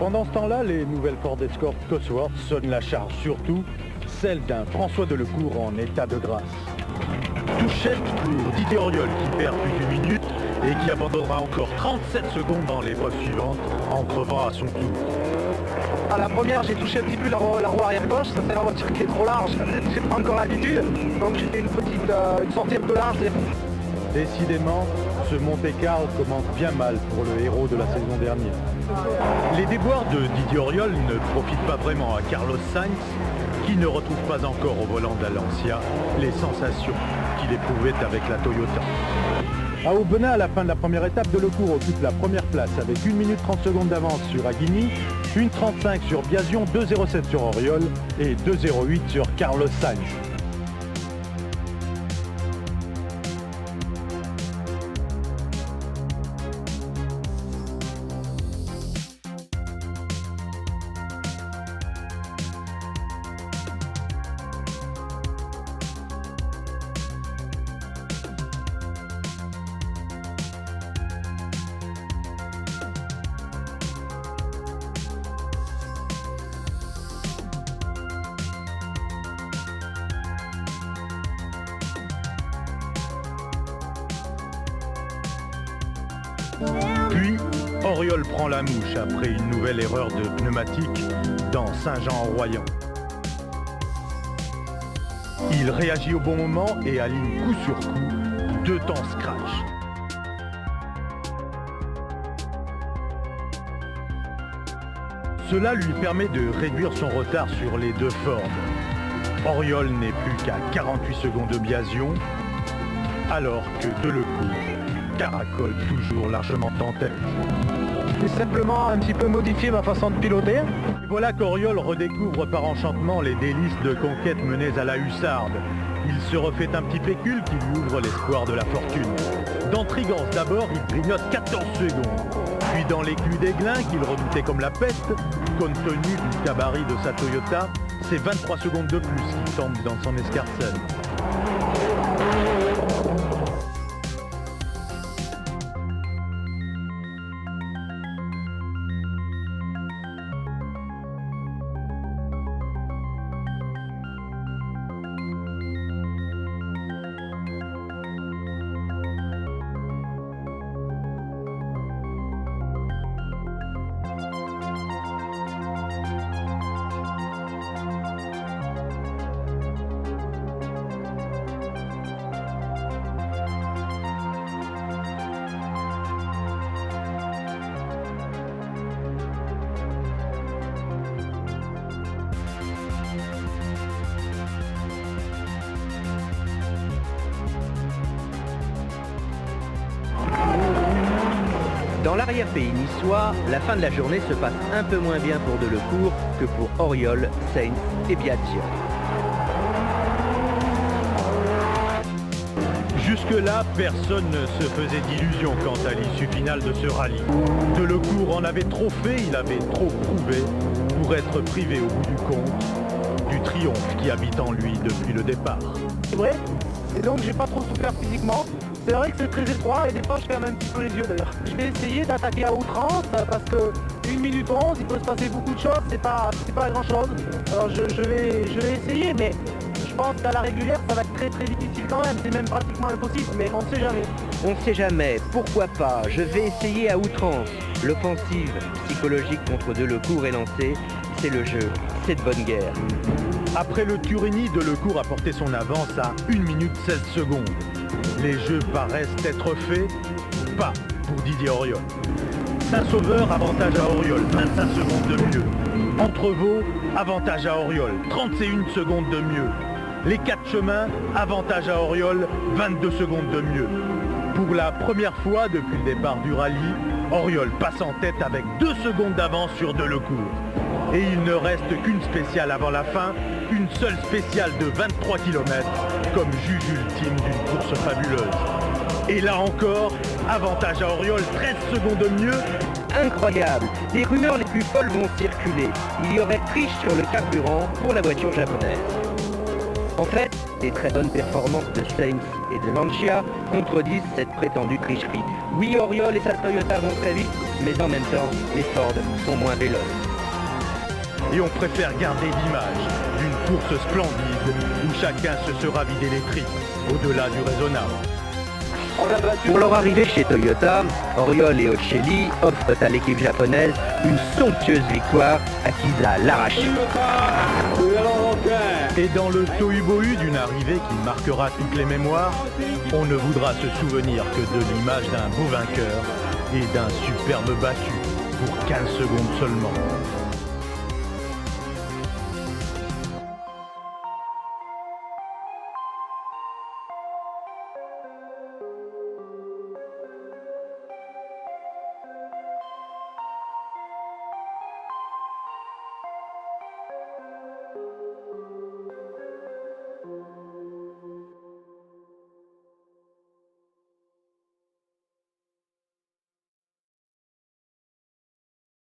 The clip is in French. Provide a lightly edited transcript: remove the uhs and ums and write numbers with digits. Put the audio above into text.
Pendant ce temps-là, les nouvelles Ford Escort Cosworth sonnent la charge, surtout celle d'un François Delecourt en état de grâce. Touchette pour Didier Auriol qui perd plus d'une minute et qui abandonnera encore 37 secondes dans l'épreuve suivante en crevant à son tour. À la première, j'ai touché un petit peu la roue arrière gauche, ça c'est la voiture qui est trop large, j'ai pas encore l'habitude, donc j'ai fait une sortie un peu large. Décidément, ce Monte-Carlo commence bien mal pour le héros de la saison dernière. Les déboires de Didier Auriol ne profitent pas vraiment à Carlos Sainz, qui ne retrouve pas encore au volant de la Lancia les sensations qu'il éprouvait avec la Toyota. À Aubenas, à la fin de la première étape, Delecourt occupe la première place avec 1 minute 30 secondes d'avance sur Aguigny, 1:35 sur Biasion, 2:07 sur Auriol et 2:08 sur Carlos Sainz. Puis, Auriol prend la mouche après une nouvelle erreur de pneumatique dans Saint-Jean-en-Royan. Il réagit au bon moment et aligne coup sur coup 2 temps scratch. Cela lui permet de réduire son retard sur les 2 Ford. Auriol n'est plus qu'à 48 secondes de Biasion, alors que Delecourt caracole toujours largement en tête. J'ai simplement un petit peu modifié ma façon de piloter. Et voilà qu'Auriol redécouvre par enchantement les délices de conquête menées à la hussarde. Il se refait un petit pécule qui lui ouvre l'espoir de la fortune. Dans Trigance d'abord, il grignote 14 secondes. Puis dans l'éclus d'Aiglun, qu'il redoutait comme la peste, compte tenu du gabarit de sa Toyota, c'est 23 secondes de plus qui tombent dans son escarcelle. Dans l'arrière-pays niçois, la fin de la journée se passe un peu moins bien pour Delecourt que pour Auriol, Sainz et Biagio. Jusque-là, personne ne se faisait d'illusions quant à l'issue finale de ce rallye. Delecourt en avait trop fait, il avait trop prouvé pour être privé au bout du compte du triomphe qui habite en lui depuis le départ. C'est vrai, et donc j'ai pas trop souffert physiquement. C'est vrai que c'est très étroit et des fois je ferme un petit peu les yeux d'ailleurs. Je vais essayer d'attaquer à outrance parce que 1 minute 11, il peut se passer beaucoup de choses, c'est pas grand chose. Alors je vais essayer, mais je pense qu'à la régulière ça va être très très difficile quand même, c'est même pratiquement impossible, mais on ne sait jamais. On ne sait jamais, pourquoi pas, je vais essayer à outrance. L'offensive psychologique contre Delecourt est lancée, c'est le jeu, c'est de bonne guerre. Après le Turini, Delecourt a porté son avance à 1 minute 16 secondes. Les jeux paraissent être faits, pas pour Didier Auriol. Saint-Sauveur, avantage à Auriol, 25 secondes de mieux. Entrevaux, avantage à Auriol, 31 secondes de mieux. Les 4 chemins, avantage à Auriol, 22 secondes de mieux. Pour la première fois depuis le départ du rallye, Auriol passe en tête avec 2 secondes d'avance sur Delecourt. Et il ne reste qu'une spéciale avant la fin, une seule spéciale de 23 km, comme juge ultime d'une course fabuleuse. Et là encore, avantage à Auriol, 13 secondes de mieux. Incroyable, les rumeurs les plus folles vont circuler. Il y aurait triche sur le carburant pour la voiture japonaise. En fait, les très bonnes performances de Sainz et de Lancia contredisent cette prétendue tricherie. Oui, Oriol et sa Toyota vont très vite, mais en même temps, les Ford sont moins véloces. Et on préfère garder l'image d'une course splendide où chacun se sera vidé les tripes, au-delà du raisonnable. Pour leur arrivée chez Toyota, Oriol et Ocelli offrent à l'équipe japonaise une somptueuse victoire acquise à l'arraché. Et dans le tohu-bohu d'une arrivée qui marquera toutes les mémoires, on ne voudra se souvenir que de l'image d'un beau vainqueur et d'un superbe battu pour 15 secondes seulement.